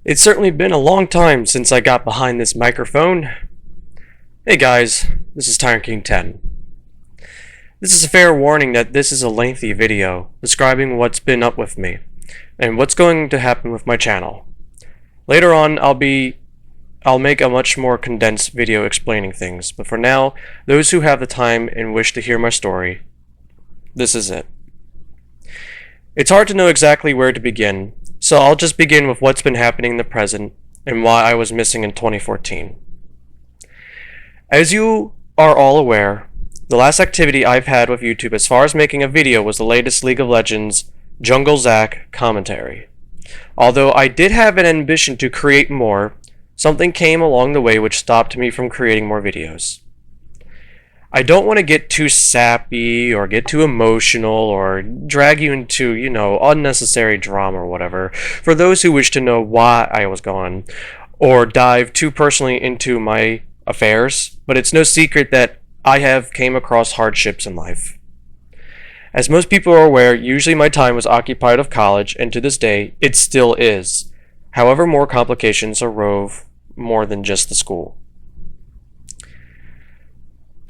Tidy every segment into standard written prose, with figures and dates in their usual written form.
It's certainly been a long time since I got behind this microphone. Hey guys, this is Tyrantking10. This is a fair warning that this is a lengthy video describing what's been up with me and what's going to happen with my channel. Later on I'll make a much more condensed video explaining things, but for now, those who have the time and wish to hear my story, this is it. It's hard to know exactly where to begin, so I'll just begin with what's been happening in the present and why I was missing in 2014. As you are all aware, the last activity I've had with YouTube as far as making a video was the latest League of Legends Jungle Zack commentary. Although I did have an ambition to create more, something came along the way which stopped me from creating more videos. I don't want to get too sappy or get too emotional or drag you into, unnecessary drama or whatever for those who wish to know why I was gone or dive too personally into my affairs, but it's no secret that I have came across hardships in life. As most people are aware, usually my time was occupied with college, and to this day, it still is. However, more complications arose more than just the school.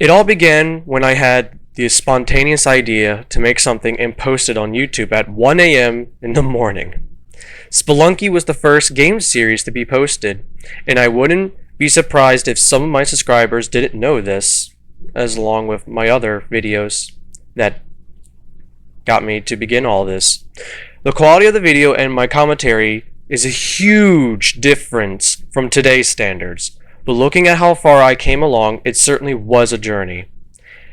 It all began when I had the spontaneous idea to make something and post it on YouTube at 1 a.m. in the morning. Spelunky was the first game series to be posted, and I wouldn't be surprised if some of my subscribers didn't know this, as along with my other videos that got me to begin all this. The quality of the video and my commentary is a huge difference from today's standards. But looking at how far I came along, it certainly was a journey.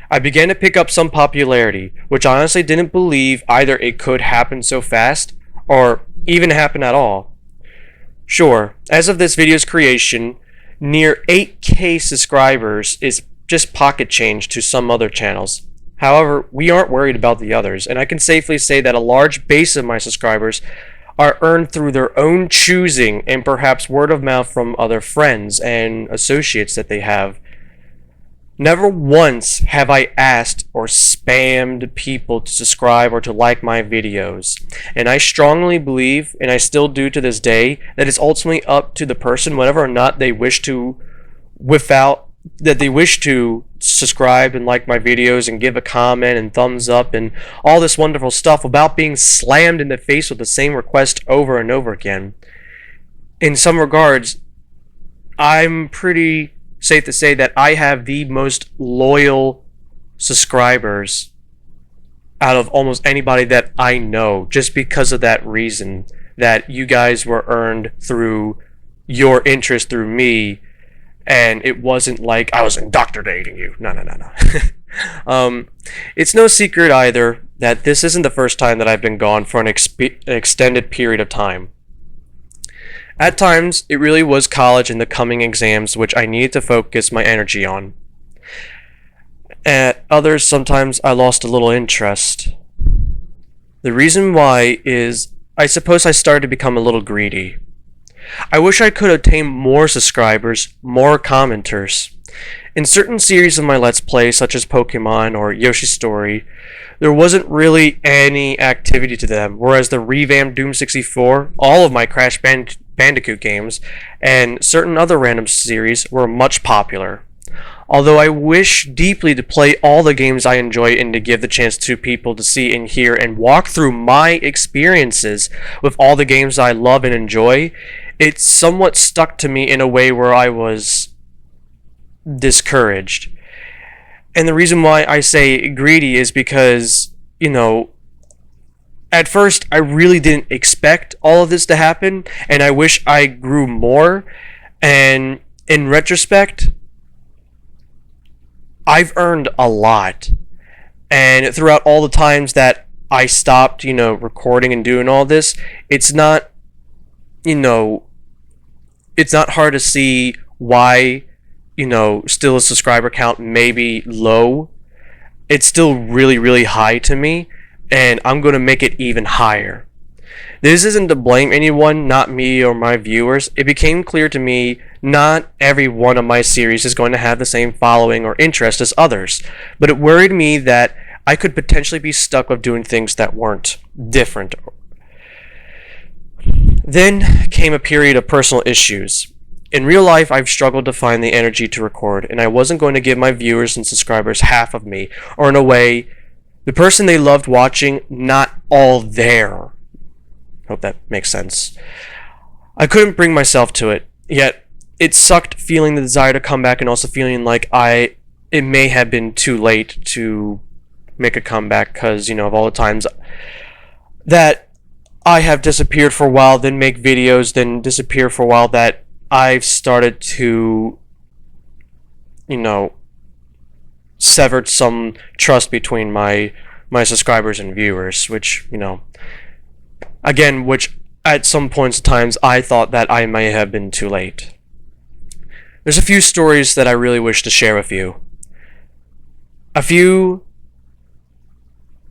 I began to pick up some popularity, which I honestly didn't believe either it could happen so fast, or even happen at all. Sure, as of this video's creation, near 8K subscribers is just pocket change to some other channels. However, we aren't worried about the others, and I can safely say that a large base of my subscribers are earned through their own choosing and perhaps word of mouth from other friends and associates that they have. Never once have I asked or spammed people to subscribe or to like my videos. And I strongly believe, and I still do to this day, that it's ultimately up to the person whether or not they wish to, subscribe and like my videos and give a comment and thumbs up and all this wonderful stuff without being slammed in the face with the same request over and over again. In some regards, I'm pretty safe to say that I have the most loyal subscribers out of almost anybody that I know, just because of that reason, that you guys were earned through your interest through me. And it wasn't like I was indoctrinating you. No. It's no secret either that this isn't the first time that I've been gone for an extended period of time. At times, it really was college and the coming exams which I needed to focus my energy on. At others, sometimes I lost a little interest. The reason why is, I suppose I started to become a little greedy. I wish I could obtain more subscribers, more commenters. In certain series of my Let's Play, such as Pokemon or Yoshi's Story, there wasn't really any activity to them, whereas the Re-vamped Doom 64, all of my Crash Bandicoot games, and certain other random series were much popular. Although I wish deeply to play all the games I enjoy and to give the chance to people to see and hear and walk through my experiences with all the games I love and enjoy, it somewhat stuck to me in a way where I was discouraged. And the reason why I say greedy is because, at first I really didn't expect all of this to happen, and I wish I grew more, and in retrospect, I've earned a lot. And throughout all the times that I stopped, recording and doing all this, it's not hard to see why, still a subscriber count may be low. It's still really, really high to me, and I'm going to make it even higher. This isn't to blame anyone, not me or my viewers. It became clear to me not every one of my series is going to have the same following or interest as others, but it worried me that I could potentially be stuck with doing things that weren't different. Then came a period of personal issues. In real life, I've struggled to find the energy to record, and I wasn't going to give my viewers and subscribers half of me, or in a way, the person they loved watching, not all there. Hope that makes sense. I couldn't bring myself to it, yet it sucked feeling the desire to come back and also feeling like it may have been too late to make a comeback because, of all the times that I have disappeared for a while, then make videos, then disappear for a while, that I've started to, severed some trust between my subscribers and viewers, which, again, which at some points in times I thought that I may have been too late. There's a few stories that I really wish to share with you. A few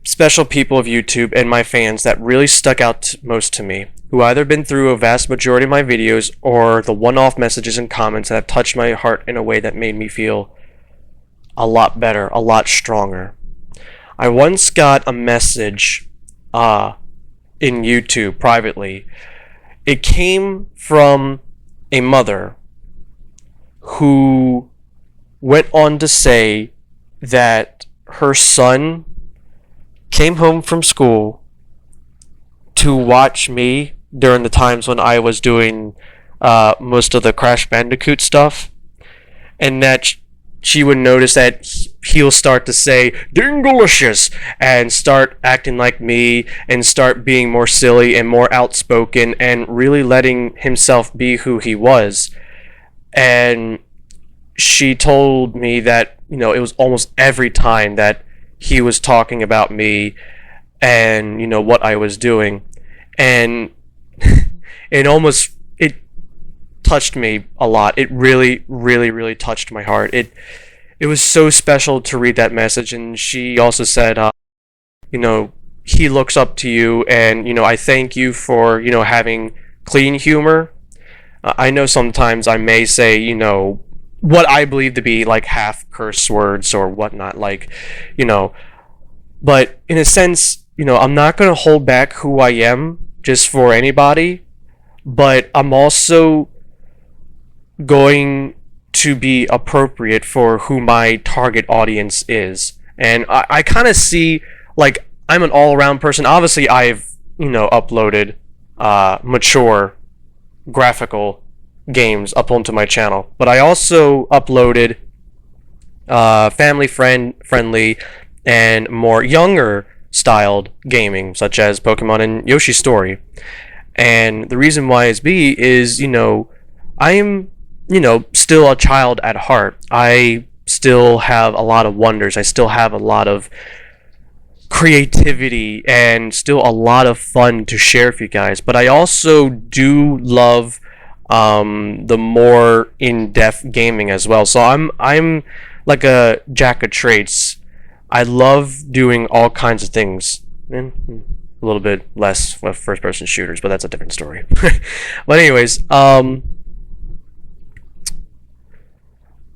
special people of YouTube and my fans that really stuck out most to me, who either been through a vast majority of my videos or the one-off messages and comments that have touched my heart in a way that made me feel a lot better, a lot stronger. I once got a message in YouTube privately. It came from a mother who went on to say that her son came home from school to watch me during the times when I was doing most of the Crash Bandicoot stuff, and that she would notice that he'll start to say "Dingalicious" and start acting like me and start being more silly and more outspoken and really letting himself be who he was. And she told me that, it was almost every time that he was talking about me and, what I was doing. And it touched me a lot. It really, really, really touched my heart. It was so special to read that message. And she also said, he looks up to you, and, I thank you for, having clean humor. I know sometimes I may say, what I believe to be like half curse words or whatnot, but in a sense, I'm not going to hold back who I am just for anybody, but I'm also going to be appropriate for who my target audience is. And I kind of see, I'm an all-around person. Obviously, I've, uploaded mature graphical games up onto my channel, but I also uploaded family friendly and more younger styled gaming, such as Pokemon and Yoshi's Story. And the reason why is I am, still a child at heart. I still have a lot of wonders. I still have a lot of creativity and still a lot of fun to share with you guys. But I also do love the more in-depth gaming as well. So I'm like a jack of trades. I love doing all kinds of things, and a little bit less with first-person shooters, but that's a different story. But anyways, I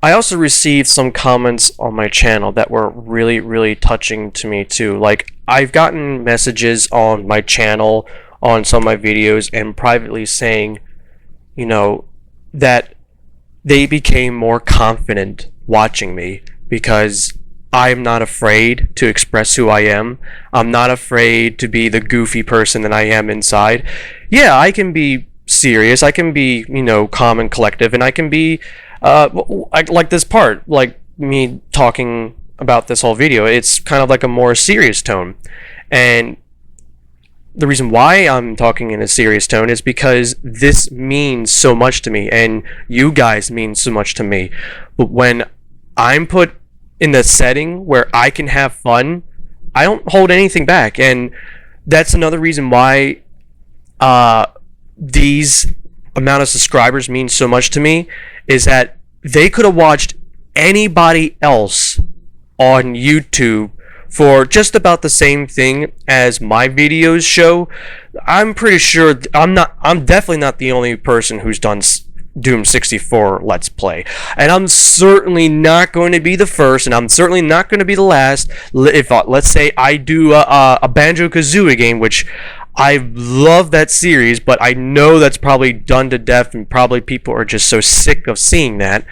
also received some comments on my channel that were really, really touching to me too. I've gotten messages on my channel, on some of my videos, and privately saying, that they became more confident watching me because I'm not afraid to express who I am. I'm not afraid to be the goofy person that I am inside. Yeah, I can be serious. I can be, calm and collective, and I can be, like this part, like me talking about this whole video. It's kind of like a more serious tone. And the reason why I'm talking in a serious tone is because this means so much to me, and you guys mean so much to me. But when I'm put in the setting where I can have fun, I don't hold anything back. And that's another reason why these amount of subscribers mean so much to me, is that they could have watched anybody else on YouTube for just about the same thing as my videos show. I'm pretty sure I'm definitely not the only person who's done Doom 64 Let's Play, and I'm certainly not going to be the first, and I'm certainly not going to be the last. If let's say I do a Banjo-Kazooie game, which I love that series, but I know that's probably done to death, and probably people are just so sick of seeing that.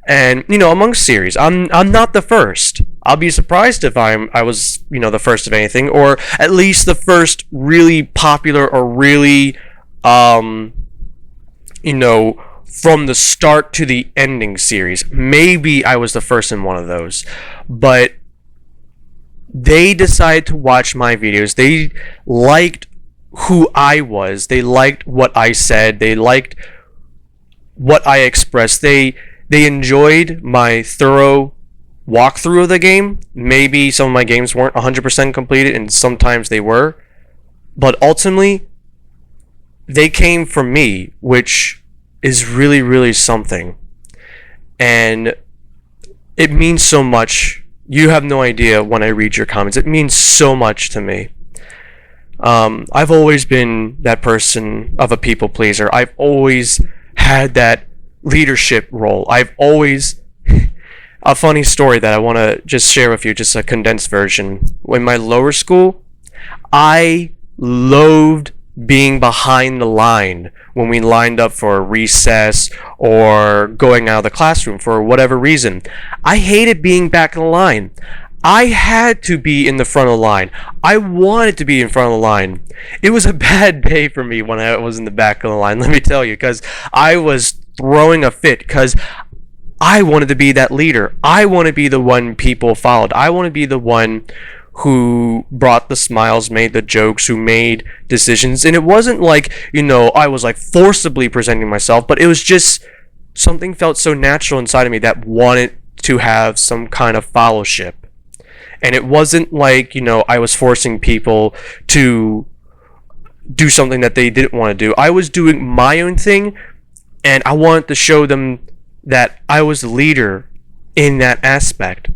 And amongst series, I'm not the first. I'll be surprised if I was the first of anything, or at least the first really popular or really from the start to the ending series. Maybe I was the first in one of those, but they decided to watch my videos. They liked who I was. They liked what I said. They liked what I expressed. They enjoyed my thorough walkthrough of the game. Maybe some of my games weren't 100% completed, and sometimes they were. But ultimately, they came from me, which is really, really something. And it means so much. You have no idea when I read your comments. It means so much to me. I've always been that person of a people pleaser. I've always had that leadership role. I've always... A funny story that I want to just share with you, just a condensed version. In my lower school, I loathed being behind the line when we lined up for recess or going out of the classroom for whatever reason. I hated being back in the line. I had to be in the front of the line. I wanted to be in front of the line. It was a bad day for me when I was in the back of the line, let me tell you, because I was throwing a fit, because I wanted to be that leader. I want to be the one people followed. I want to be the one who brought the smiles, made the jokes, who made decisions. And it wasn't like, I was like forcibly presenting myself, but it was just something felt so natural inside of me that wanted to have some kind of fellowship. And it wasn't like, I was forcing people to do something that they didn't want to do. I was doing my own thing, and I wanted to show them that I was the leader in that aspect.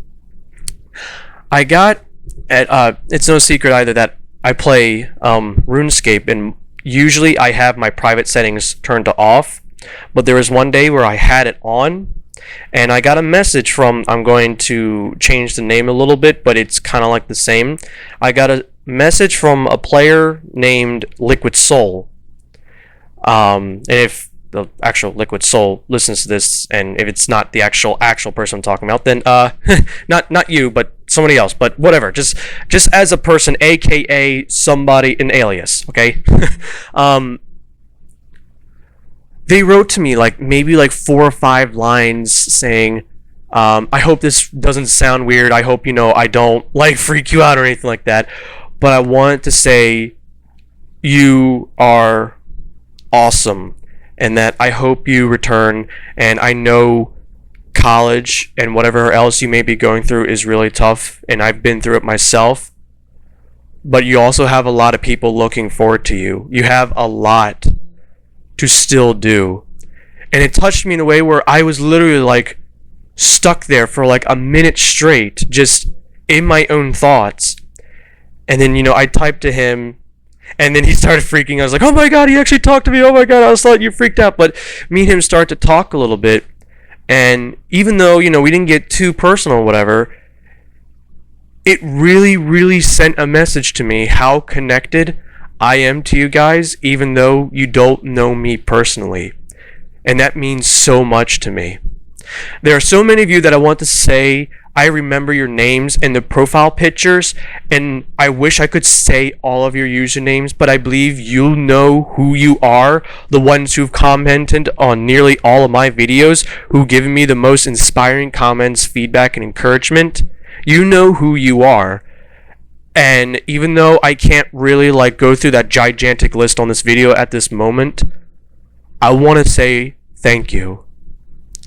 I got it's no secret either that I play RuneScape, and usually I have my private settings turned to off, but there was one day where I had it on, and I got a message from, I'm going to change the name a little bit, but it's kind of like the same. I got a message from a player named Liquid Soul, and if the actual Liquid Soul listens to this, and if it's not the actual person I'm talking about, then not you, but somebody else, but whatever, just as a person, aka somebody, an alias, okay? They wrote to me maybe 4 or 5 lines saying, I hope this doesn't sound weird, I hope I don't freak you out or anything like that, but I wanted to say you are awesome, and that I hope you return, and I know college and whatever else you may be going through is really tough, and I've been through it myself, but you also have a lot of people looking forward to you. You have a lot to still do. And it touched me in a way where I was literally stuck there for a minute straight, just in my own thoughts. And then I typed to him, and then he started freaking. I was like, oh my god, he actually talked to me. Oh my god, I was thought you freaked out. But me and him started to talk a little bit. And even though, we didn't get too personal or whatever, it really, really sent a message to me how connected I am to you guys, even though you don't know me personally. And that means so much to me. There are so many of you that I want to say I remember your names and the profile pictures, and I wish I could say all of your usernames, but I believe you know who you are, the ones who've commented on nearly all of my videos, who've given me the most inspiring comments, feedback, and encouragement. You know who you are. And even though I can't really go through that gigantic list on this video at this moment, I want to say thank you,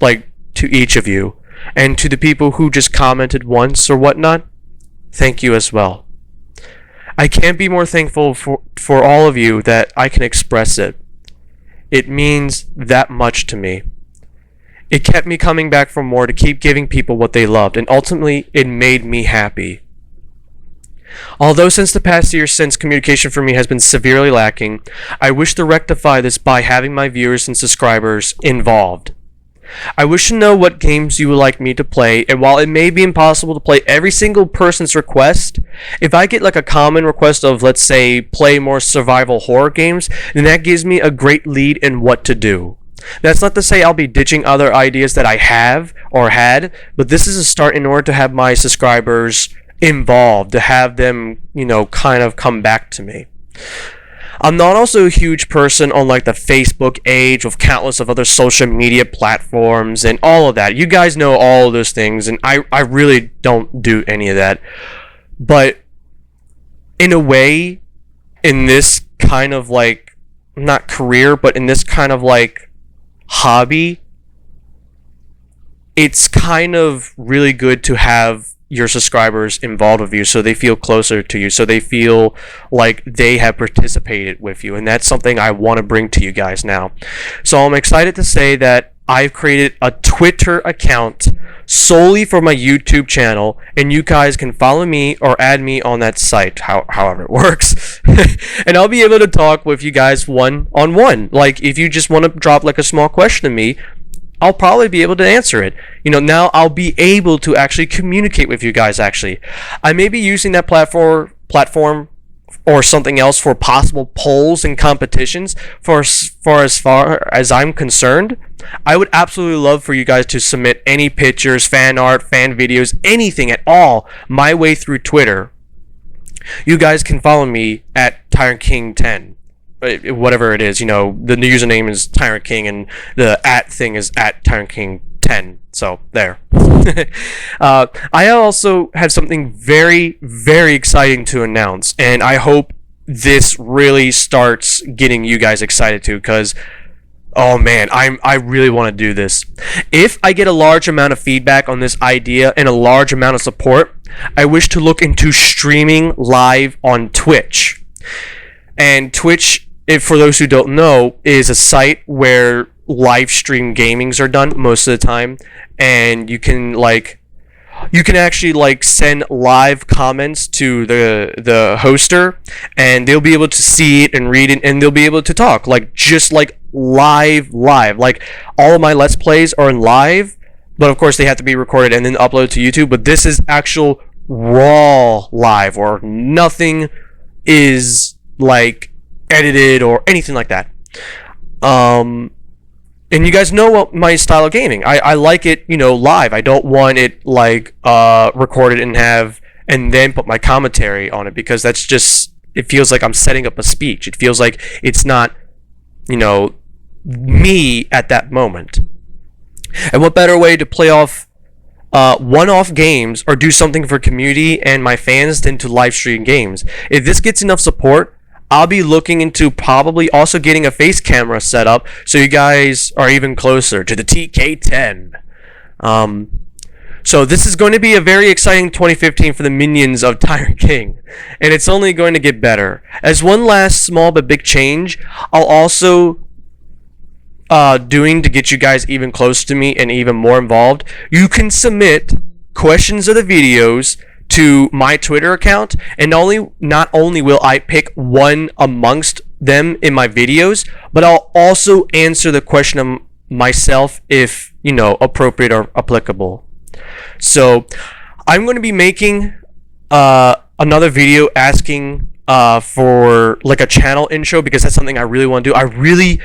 to each of you. And to the people who just commented once or whatnot, thank you as well. I can't be more thankful for all of you that I can express it. It means that much to me. It kept me coming back for more, to keep giving people what they loved, and ultimately it made me happy. Although since the past year since communication for me has been severely lacking, I wish to rectify this by having my viewers and subscribers involved. I wish to know what games you would like me to play, and while it may be impossible to play every single person's request, if I get like a common request of, let's say, play more survival horror games, then that gives me a great lead in what to do. That's not to say I'll be ditching other ideas that I have or had, but this is a start in order to have my subscribers involved, to have them, kind of come back to me. I'm not also a huge person on like the Facebook age with countless of other social media platforms and all of that. You guys know all of those things, and I really don't do any of that. But in a way, in this kind of like, not career, but in this kind of like hobby, it's kind of really good to have your subscribers involved with you, so they feel closer to you, so they feel like they have participated with you, and that's something I want to bring to you guys now. So I'm excited to say that I've created a Twitter account solely for my YouTube channel, and you guys can follow me or add me on that site, however it works. And I'll be able to talk with you guys one-on-one. Like, if you just want to drop like a small question to me, I'll probably be able to answer it. Now I'll be able to actually communicate with you guys, actually. I may be using that platform or something else for possible polls and competitions. For as far as I'm concerned, I would absolutely love for you guys to submit any pictures, fan art, fan videos, anything at all my way through Twitter. You guys can follow me at Tyrantking10. Whatever it is, the username is Tyrant King, and the @ thing is at Tyrantking10. So there. I also have something very, very exciting to announce, and I hope this really starts getting you guys excited too, because oh man, I really want to do this. If I get a large amount of feedback on this idea and a large amount of support, I wish to look into streaming live on Twitch. And Twitch, for those who don't know, is a site where live stream gamings are done most of the time, and you can actually like send live comments to the hoster, and they'll be able to see it and read it, and they'll be able to talk just like live. Like, all of my Let's Plays are in live, but of course they have to be recorded and then uploaded to YouTube. But this is actual raw live, or nothing is like edited or anything like that. And you guys know what my style of gaming. I like it, live. I don't want it like recorded and then put my commentary on it, because that's just, it feels like I'm setting up a speech. It feels like it's not, me at that moment. And what better way to play off one-off games or do something for community and my fans than to live stream games? If this gets enough support, I'll be looking into probably also getting a face camera set up, so you guys are even closer to the TK10. So this is going to be a very exciting 2015 for the minions of Tyrant King, and it's only going to get better. As one last small but big change, I'll also doing to get you guys even closer to me and even more involved, you can submit questions of the videos to my Twitter account, and not only will I pick one amongst them in my videos, but I'll also answer the question myself if, appropriate or applicable. So I'm going to be making another video asking for like a channel intro, because that's something I really want to do.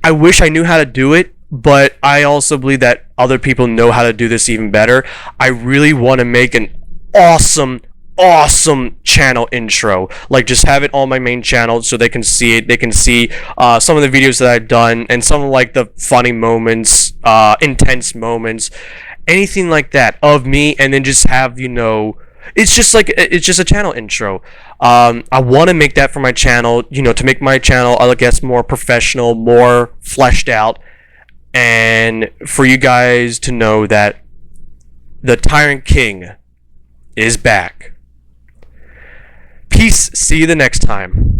I wish I knew how to do it, but I also believe that other people know how to do this even better. I really want to make an awesome channel intro, like just have it on my main channel so they can see it. They can see some of the videos that I've done, and some of like the funny moments, intense moments, anything like that of me, and then just have, it's just a channel intro. I want to make that for my channel, to make my channel, I guess, more professional, more fleshed out, and for you guys to know that the Tyrant King is back. Peace. See you the next time.